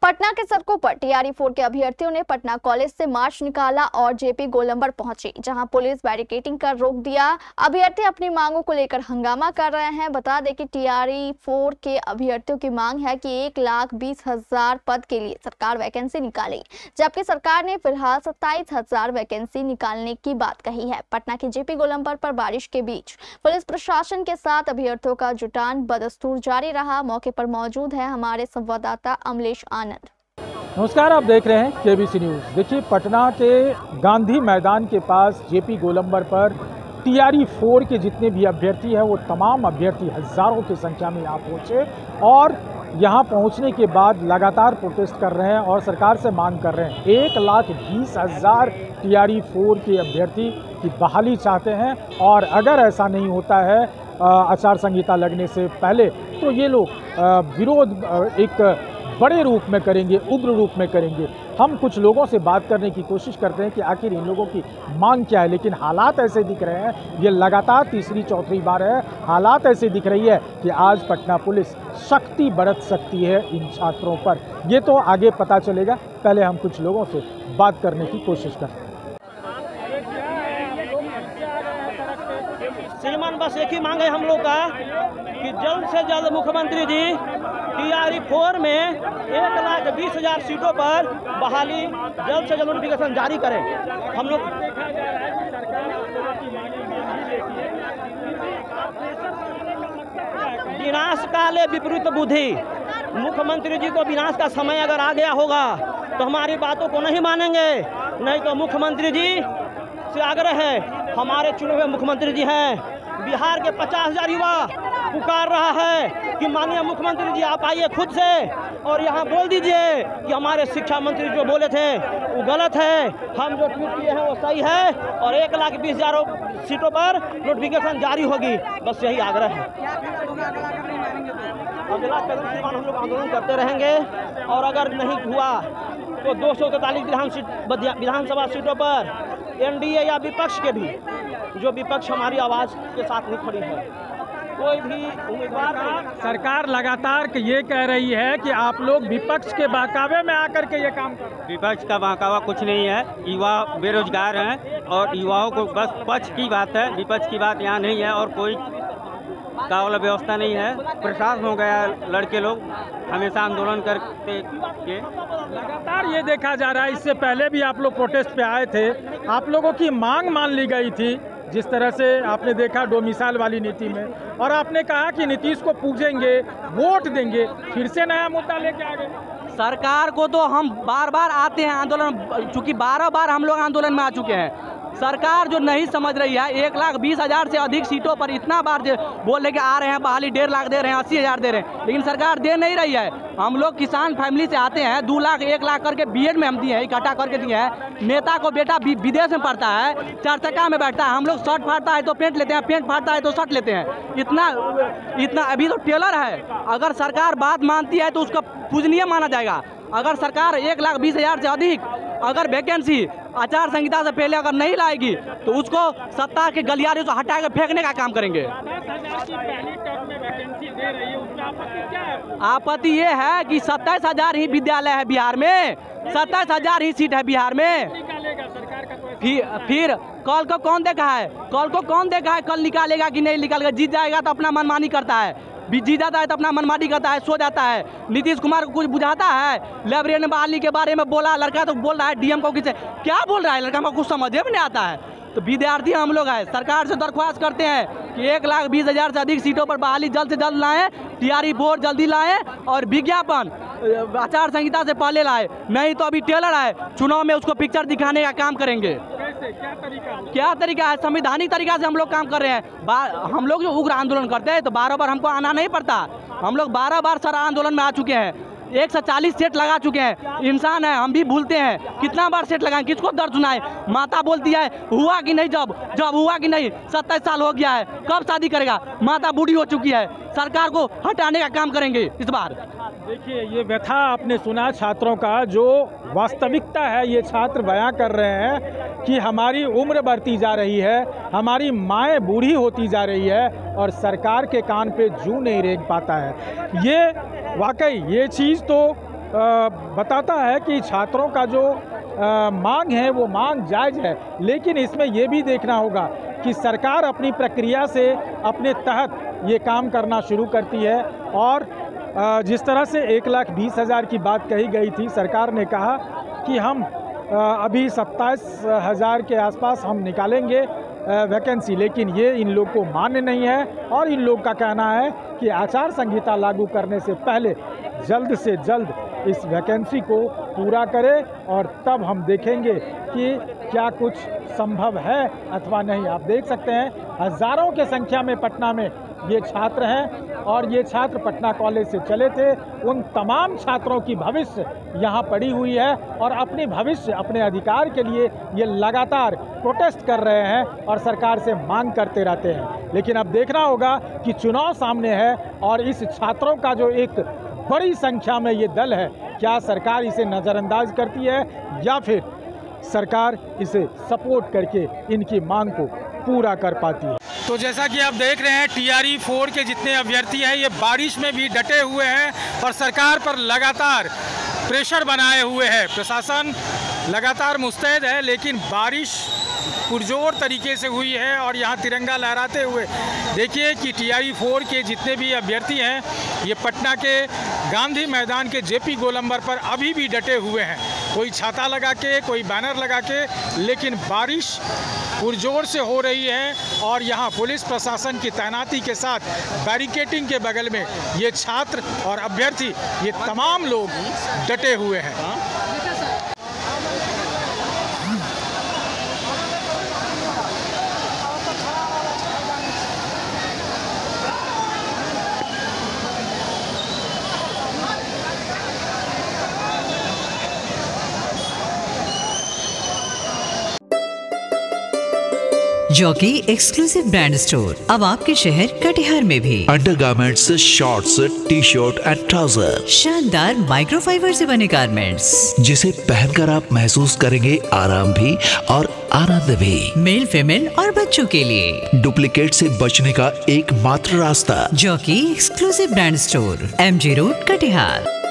पटना के सड़कों पर टीआरई 4 के अभ्यर्थियों ने पटना कॉलेज से मार्च निकाला और जेपी गोलंबर पहुंचे, जहां पुलिस बैरिकेडिंग कर रोक दिया। अभ्यर्थी अपनी मांगों को लेकर हंगामा कर रहे हैं। बता दें कि टीआरई 4 के अभ्यर्थियों की मांग है कि 1,20,000 पद के लिए सरकार वैकेंसी निकाले, जबकि सरकार ने फिलहाल 27,000 वैकेंसी निकालने की बात कही है। पटना के जेपी गोलंबर पर बारिश के बीच पुलिस प्रशासन के साथ अभ्यर्थियों का जुटान बदस्तूर जारी रहा। मौके पर मौजूद है हमारे संवाददाता अमलेश आनंद। नमस्कार, आप देख रहे हैं केबीसी न्यूज़। देखिए, पटना के गांधी मैदान के पास जेपी गोलंबर पर टीआरई 4 के जितने भी अभ्यर्थी हैं वो तमाम अभ्यर्थी हज़ारों की संख्या में यहाँ पहुँचे और यहाँ पहुँचने के बाद लगातार प्रोटेस्ट कर रहे हैं और सरकार से मांग कर रहे हैं। 1,20,000 टीआरई 4 के अभ्यर्थी की बहाली चाहते हैं और अगर ऐसा नहीं होता है आचार संहिता लगने से पहले तो ये लोग विरोध एक बड़े रूप में करेंगे, उग्र रूप में करेंगे। हम कुछ लोगों से बात करने की कोशिश करते हैं कि आखिर इन लोगों की मांग क्या है, लेकिन हालात ऐसे दिख रहे हैं, ये लगातार तीसरी चौथी बार है, हालात ऐसे दिख रही है कि आज पटना पुलिस सख्ती बरत सकती है इन छात्रों पर। ये तो आगे पता चलेगा, पहले हम कुछ लोगों से बात करने की कोशिश करते हैं। श्रीमान, बस एक ही मांग है हम लोग का कि जल्द से जल्द मुख्यमंत्री जी टीआरई 4 में 1,20,000 सीटों पर बहाली जल्द से जल्द नोटिफिकेशन जारी करें। हम लोग विनाश काले विपरीत बुद्धि, मुख्यमंत्री जी को विनाश का समय अगर आ गया होगा तो हमारी बातों को नहीं मानेंगे। नहीं तो मुख्यमंत्री जी से आग्रह है, हमारे चुने हुए मुख्यमंत्री जी हैं, बिहार के 50,000 युवा पुकार रहा है कि माननीय मुख्यमंत्री जी आप आइए खुद से और यहाँ बोल दीजिए कि हमारे शिक्षा मंत्री जो बोले थे वो गलत है, हम जो ट्वीट किए हैं वो सही है और 1,20,000 सीटों पर नोटिफिकेशन जारी होगी। बस यही आग्रह है। अगला कदम श्रीमान हम लोग आंदोलन करते रहेंगे और अगर नहीं हुआ तो 243 विधानसभा सीटों पर एनडीए या विपक्ष के भी जो विपक्ष हमारी आवाज़ के साथ नहीं खड़ी है, कोई भी उम्मीदवार। सरकार लगातार ये कह रही है कि आप लोग विपक्ष के बहकावे में आकर के ये काम कर। विपक्ष का बहकावा कुछ नहीं है, युवा बेरोजगार हैं और युवाओं को बस पक्ष की बात है, विपक्ष की बात यहाँ नहीं है और कोई कावला व्यवस्था नहीं है। प्रशासन हो गया, लड़के लोग हमेशा आंदोलन करते के लगातार ये देखा जा रहा है। इससे पहले भी आप लोग प्रोटेस्ट पे आए थे, आप लोगों की मांग मान ली गई थी, जिस तरह से आपने देखा डोमिसाइल वाली नीति में, और आपने कहा कि नीतीश को पूजेंगे, वोट देंगे, फिर से नया मुद्दा लेके आ गए। सरकार को तो हम बार बार आते हैं आंदोलन, चूँकि 12 बार हम लोग आंदोलन में आ चुके हैं। सरकार जो नहीं समझ रही है, 1,20,000 से अधिक सीटों पर इतना बार बोल रहे कि आ रहे हैं बहाली 1.5 लाख दे रहे हैं, 80,000 दे रहे हैं, लेकिन सरकार दे नहीं रही है। हम लोग किसान फैमिली से आते हैं, 2 लाख 1 लाख करके बीएड में हम दिए हैं, इकट्ठा करके दिए हैं। नेता को बेटा विदेश में पढ़ता है, 4 चक्का में बैठता है, हम लोग शर्ट फाड़ता है तो पेंट लेते हैं, पेंट फाड़ता है तो शर्ट लेते हैं। इतना अभी तो टेलर है। अगर सरकार बात मानती है तो उसका पूजनीय माना जाएगा। अगर सरकार 1,20,000 से अधिक अगर वैकेंसी आचार संहिता से पहले अगर नहीं लाएगी तो उसको सत्ता के गलियारे से हटा के फेंकने का काम करेंगे। आपत्ति ये है कि 27,000 ही विद्यालय है बिहार में, 27,000 ही सीट है बिहार में। फिर कल को कौन देखा है, कल निकालेगा कि नहीं निकालेगा। जीत जाएगा तो अपना मनमानी करता है, जीत जाता है तो अपना मनमानी करता है, सो जाता है। नीतीश कुमार को कुछ बुझाता है? लाइब्रेरी बहाली के बारे में बोला, लड़का तो बोल रहा है डीएम को किसे क्या बोल रहा है, लड़का को कुछ समझ में नहीं आता है। तो विद्यार्थी हम लोग हैं, सरकार से दरख्वास्त करते हैं कि 1,20,000 से अधिक सीटों पर बहाली जल्द से जल्द लाएं, टीआरई 4 जल्दी लाएं और विज्ञापन आचार संहिता से पहले लाए। नहीं तो अभी टेलर है, चुनाव में उसको पिक्चर दिखाने का काम करेंगे। क्या तरीका है? संवैधानिक तरीका से हम लोग काम कर रहे हैं। हम लोग जो उग्र आंदोलन करते हैं तो 12 बार हमको आना नहीं पड़ता। हम लोग 12 बार सारा आंदोलन में आ चुके हैं, 140 सेट लगा चुके हैं। इंसान है, हम भी भूलते हैं, कितना बार सेट लगाएं, किसको दर्द सुनाए। माता बोलती है हुआ कि नहीं, जब हुआ कि नहीं, 27 साल हो गया है, कब शादी करेगा। माता बूढ़ी हो चुकी है, सरकार को हटाने का काम करेंगे इस बार। देखिए, ये व्यथा आपने सुना छात्रों का, जो वास्तविकता है ये छात्र बयां कर रहे हैं कि हमारी उम्र बढ़ती जा रही है, हमारी माएँ बूढ़ी होती जा रही है और सरकार के कान पे जूं नहीं रेंग पाता है। ये वाकई ये चीज़ तो बताता है कि छात्रों का जो मांग है वो मांग जायज़ है, लेकिन इसमें ये भी देखना होगा कि सरकार अपनी प्रक्रिया से अपने तहत ये काम करना शुरू करती है। और जिस तरह से 1,20,000 की बात कही गई थी, सरकार ने कहा कि हम अभी 27,000 के आसपास हम निकालेंगे वैकेंसी, लेकिन ये इन लोग को मान्य नहीं है। और इन लोग का कहना है कि आचार संहिता लागू करने से पहले जल्द से जल्द इस वैकेंसी को पूरा करें और तब हम देखेंगे कि क्या कुछ संभव है अथवा नहीं। आप देख सकते हैं हज़ारों के संख्या में पटना में ये छात्र हैं और ये छात्र पटना कॉलेज से चले थे। उन तमाम छात्रों की भविष्य यहाँ पड़ी हुई है और अपनी भविष्य, अपने अधिकार के लिए ये लगातार प्रोटेस्ट कर रहे हैं और सरकार से मांग करते रहते हैं। लेकिन अब देखना होगा कि चुनाव सामने है और इस छात्रों का जो एक बड़ी संख्या में ये दल है, क्या सरकार इसे नज़रअंदाज करती है या फिर सरकार इसे सपोर्ट करके इनकी मांग को पूरा कर पाती है। तो जैसा कि आप देख रहे हैं TRE 4 के जितने अभ्यर्थी हैं ये बारिश में भी डटे हुए हैं और सरकार पर लगातार प्रेशर बनाए हुए है। प्रशासन लगातार मुस्तैद है, लेकिन बारिश पुरजोर तरीके से हुई है और यहाँ तिरंगा लहराते हुए देखिए कि TRE 4 के जितने भी अभ्यर्थी हैं ये पटना के गांधी मैदान के JP गोलंबर पर अभी भी डटे हुए हैं, कोई छाता लगा के, कोई बैनर लगा के, लेकिन बारिश पुरजोर से हो रही है और यहाँ पुलिस प्रशासन की तैनाती के साथ बैरिकेटिंग के बगल में ये छात्र और अभ्यर्थी ये तमाम लोग डटे हुए हैं। जॉकी एक्सक्लूसिव ब्रांड स्टोर अब आपके शहर कटिहार में भी। Undergarments, shorts, T-shirt and trouser, शानदार माइक्रोफाइबर से बने गारमेंट्स जिसे पहनकर आप महसूस करेंगे आराम भी और आनंद भी। मेल, फीमेल और बच्चों के लिए डुप्लीकेट से बचने का एकमात्र रास्ता jockey exclusive brand store, MG road, Katihar.